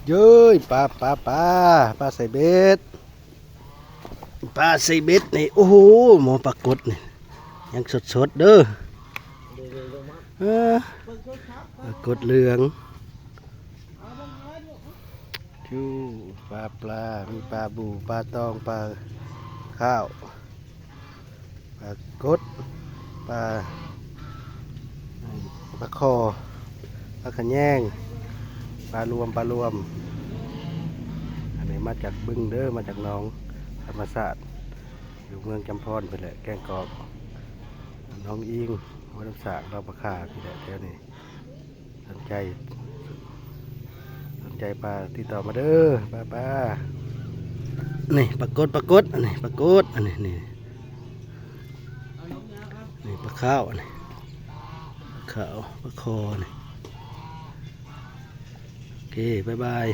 เย้ยปลาใส่เบ็ดนี่โอ้โหหมอปลากดนี่ยังสดเด้อเออปลากดเหลืองชูปลามีปลาบูปลาตองปลาข้าวปลากดปลาคอปลาขะแยงปลารวมอันนี้มาจากบึงเด้อมาจากหนองธรรมศาสตร์อยู่เมืองจำพรไปแหละแกงกอกน้องอิงวัดสากเราประคาพี่แหละแถวนี้สนใจปลาติดต่อมาเด้อปลานี่ปลากดอันนี้อันนี้นี่ปลาข้าวอันนี้ปลาขาวปลาคอนี่โอเคบ๊ายบาย